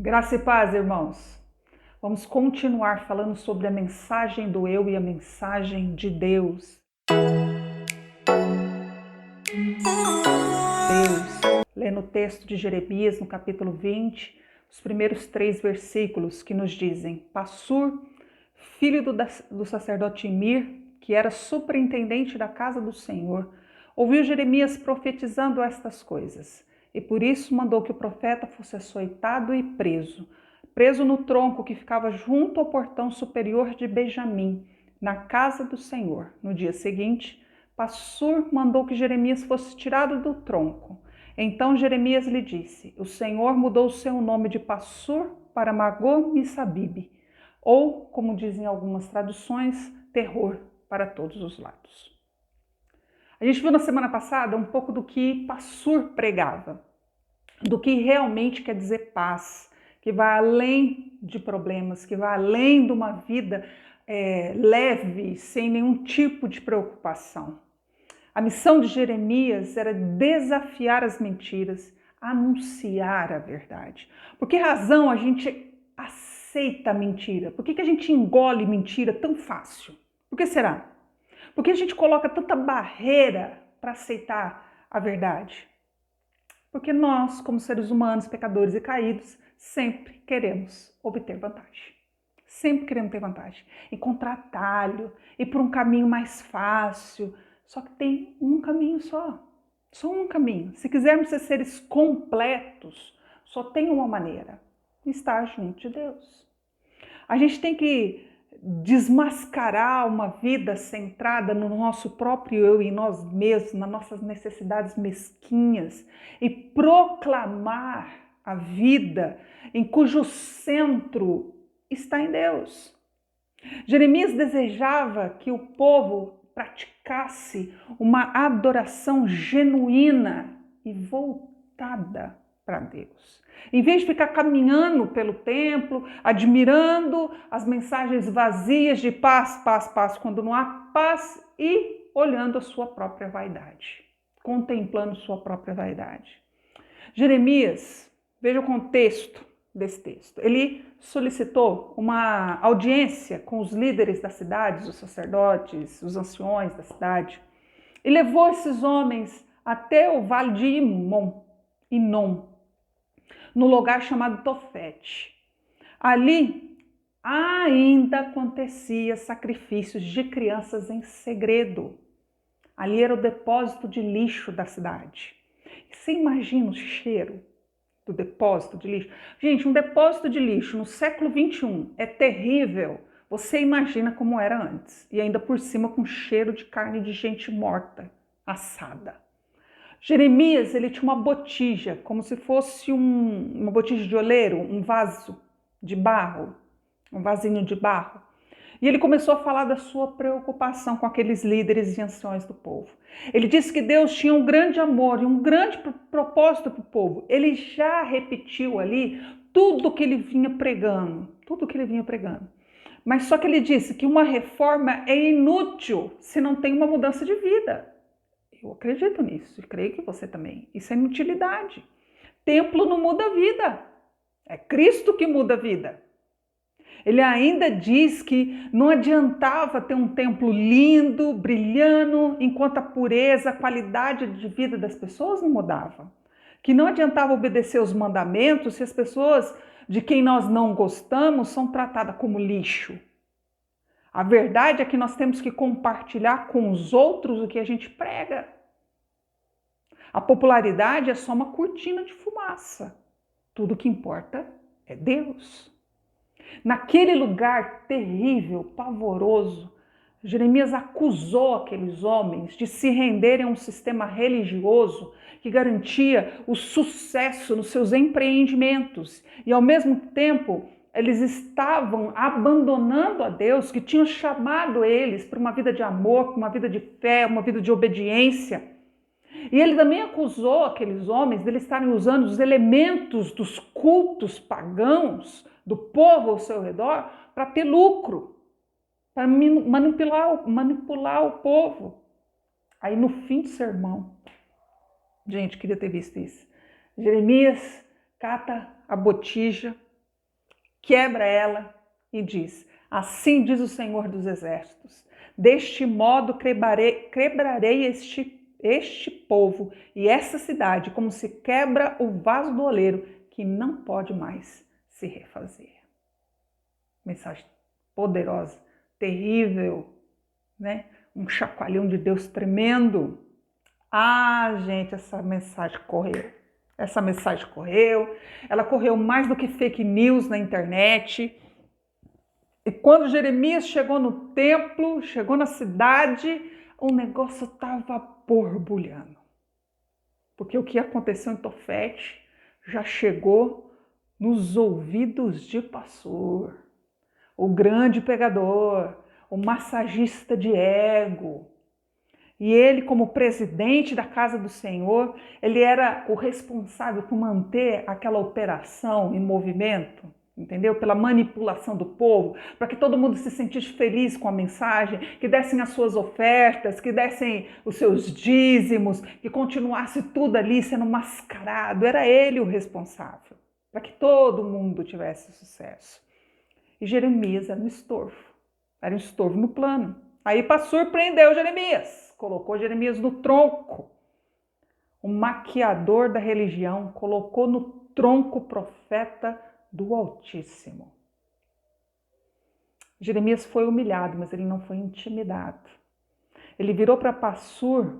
Graça e paz, irmãos. Vamos continuar falando sobre a mensagem do eu e a mensagem de Deus. Lendo o texto de Jeremias, no capítulo 20, os primeiros 3 versículos que nos dizem: Passur, filho do sacerdote Imir, que era superintendente da casa do Senhor, ouviu Jeremias profetizando estas coisas, e por isso mandou que o profeta fosse açoitado e preso no tronco que ficava junto ao portão superior de Benjamim, na casa do Senhor. No dia seguinte, Passur mandou que Jeremias fosse tirado do tronco. Então Jeremias lhe disse: O Senhor mudou o seu nome de Passur para Magor-Missabib, ou, como dizem algumas traduções, terror para todos os lados. A gente viu na semana passada um pouco do que Passur pregava, do que realmente quer dizer paz, que vai além de problemas, que vai além de uma vida leve, sem nenhum tipo de preocupação. A missão de Jeremias era desafiar as mentiras, anunciar a verdade. Por que razão a gente aceita a mentira? Por que a gente engole mentira tão fácil? Por que será? Por que a gente coloca tanta barreira para aceitar a verdade? Porque nós, como seres humanos, pecadores e caídos, sempre queremos obter vantagem. Sempre queremos ter vantagem. Encontrar atalho, ir por um caminho mais fácil. Só que tem um caminho só. Só um caminho. Se quisermos ser seres completos, só tem uma maneira: estar junto de Deus. A gente tem que desmascarar uma vida centrada no nosso próprio eu, em nós mesmos, nas nossas necessidades mesquinhas, e proclamar a vida em cujo centro está em Deus. Jeremias desejava que o povo praticasse uma adoração genuína e voltada para Deus. Em vez de ficar caminhando pelo templo, admirando as mensagens vazias de paz, paz, paz, quando não há paz, e olhando a sua própria vaidade, contemplando sua própria vaidade. Jeremias, veja o contexto desse texto. Ele solicitou uma audiência com os líderes da cidade, os sacerdotes, os anciões da cidade, e levou esses homens até o vale de Inom, no lugar chamado Tofete. Ali ainda acontecia sacrifícios de crianças em segredo. Ali era o depósito de lixo da cidade. Você imagina o cheiro do depósito de lixo? Gente, um depósito de lixo no século XXI é terrível. Você imagina como era antes. E ainda por cima com cheiro de carne de gente morta, assada. Jeremias, ele tinha uma botija, como se fosse uma botija de oleiro, um vaso de barro, um vasinho de barro. E ele começou a falar da sua preocupação com aqueles líderes e anciões do povo. Ele disse que Deus tinha um grande amor e um grande propósito para o povo. Ele já repetiu ali tudo que ele vinha pregando, Mas só que ele disse que uma reforma é inútil se não tem uma mudança de vida. Eu acredito nisso e creio que você também. Isso é inutilidade. Templo não muda a vida. É Cristo que muda a vida. Ele ainda diz que não adiantava ter um templo lindo, brilhando, enquanto a pureza, a qualidade de vida das pessoas não mudava. Que não adiantava obedecer os mandamentos se as pessoas de quem nós não gostamos são tratadas como lixo. A verdade é que nós temos que compartilhar com os outros o que a gente prega. A popularidade é só uma cortina de fumaça. Tudo que importa é Deus. Naquele lugar terrível, pavoroso, Jeremias acusou aqueles homens de se renderem a um sistema religioso que garantia o sucesso nos seus empreendimentos e, ao mesmo tempo, eles estavam abandonando a Deus, que tinha chamado eles para uma vida de amor, para uma vida de fé, uma vida de obediência. E ele também acusou aqueles homens de eles estarem usando os elementos dos cultos pagãos do povo ao seu redor para ter lucro, para manipular o povo. Aí no fim do sermão, gente, queria ter visto isso. Jeremias cata a botija quebra ela e diz: assim diz o Senhor dos Exércitos, deste modo quebrarei este povo e essa cidade, como se quebra o vaso do oleiro, que não pode mais se refazer. Mensagem poderosa, terrível, né? Um chacoalhão de Deus tremendo. Ah, gente, essa mensagem correu. Ela correu mais do que fake news na internet. E quando Jeremias chegou no templo, chegou na cidade, o negócio estava borbulhando. Porque o que aconteceu em Tofete já chegou nos ouvidos de Passur, o grande pregador, o massagista de ego. E ele, como presidente da casa do Senhor, ele era o responsável por manter aquela operação em movimento, entendeu? Pela manipulação do povo, para que todo mundo se sentisse feliz com a mensagem, que dessem as suas ofertas, que dessem os seus dízimos, que continuasse tudo ali sendo mascarado. Era ele o responsável, para que todo mundo tivesse sucesso. E Jeremias era um estorvo no plano. Aí Passur prendeu Jeremias, colocou Jeremias no tronco. O maquiador da religião colocou no tronco o profeta do Altíssimo. Jeremias foi humilhado, mas ele não foi intimidado. Ele virou para Passur,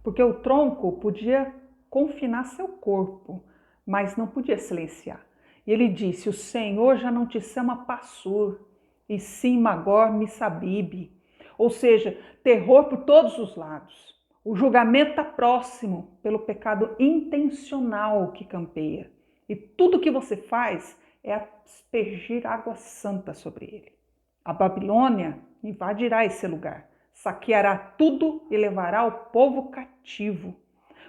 porque o tronco podia confinar seu corpo, mas não podia silenciar. E ele disse: o Senhor já não te chama Passur, e sim Magor-Missabib. Ou seja, terror por todos os lados. O julgamento está próximo pelo pecado intencional que campeia. E tudo que você faz é aspergir água santa sobre ele. A Babilônia invadirá esse lugar, saqueará tudo e levará o povo cativo.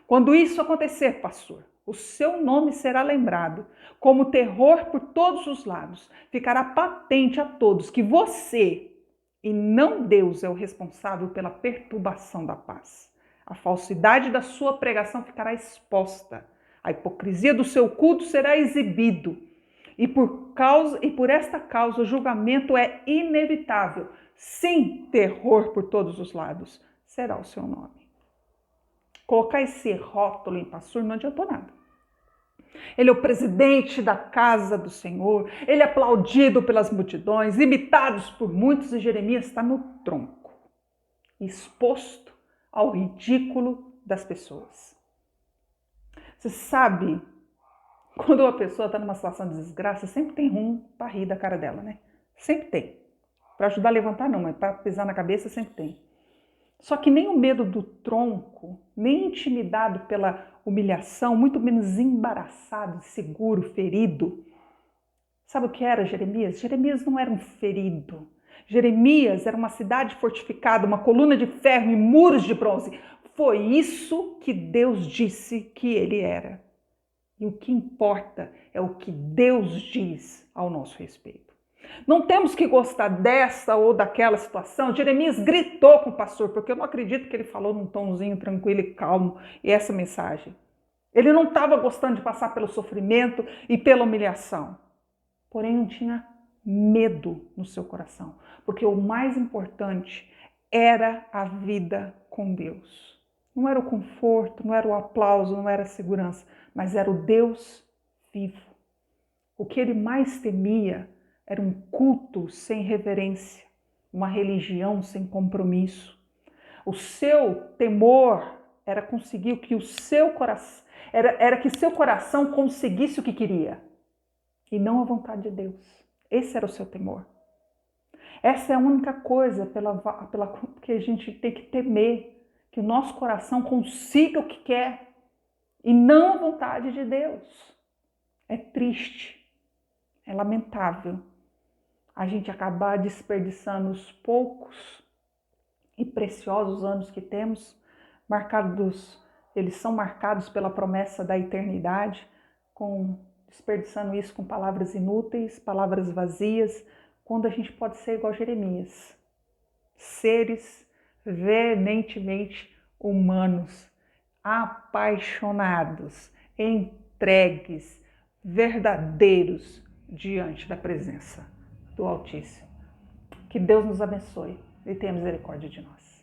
Quando isso acontecer, pastor, o seu nome será lembrado como terror por todos os lados. Ficará patente a todos que você e não Deus é o responsável pela perturbação da paz. A falsidade da sua pregação ficará exposta. A hipocrisia do seu culto será exibido. E por esta causa o julgamento é inevitável. Sim, terror por todos os lados será o seu nome. Colocar esse rótulo em Passur não adiantou nada. Ele é o presidente da casa do Senhor, ele é aplaudido pelas multidões, imitados por muitos, e Jeremias está no tronco, exposto ao ridículo das pessoas. Você sabe, quando uma pessoa está numa situação de desgraça, sempre tem para rir da cara dela, né? Sempre tem. Para ajudar a levantar não, mas para pisar na cabeça sempre tem. Só que nem o medo do tronco, nem intimidado pela humilhação, muito menos embaraçado, seguro, ferido. Sabe o que era Jeremias? Jeremias não era um ferido. Jeremias era uma cidade fortificada, uma coluna de ferro e muros de bronze. Foi isso que Deus disse que ele era. E o que importa é o que Deus diz ao nosso respeito. Não temos que gostar dessa ou daquela situação. Jeremias gritou com o pastor, porque eu não acredito que ele falou num tomzinho tranquilo e calmo e essa mensagem. Ele não estava gostando de passar pelo sofrimento e pela humilhação. Porém, não tinha medo no seu coração, porque o mais importante era a vida com Deus. Não era o conforto, não era o aplauso, não era a segurança, mas era o Deus vivo. O que ele mais temia era um culto sem reverência, uma religião sem compromisso. O seu temor era conseguir que o seu coração, era que seu coração conseguisse o que queria, e não a vontade de Deus. Esse era o seu temor. Essa é a única coisa pela que a gente tem que temer, que o nosso coração consiga o que quer, e não a vontade de Deus. É triste, é lamentável a gente acabar desperdiçando os poucos e preciosos anos que temos, eles são marcados pela promessa da eternidade, desperdiçando isso com palavras inúteis, palavras vazias, quando a gente pode ser igual a Jeremias. Seres veementemente humanos, apaixonados, entregues, verdadeiros, diante da presença do Altíssimo. Que Deus nos abençoe e tenha misericórdia de nós.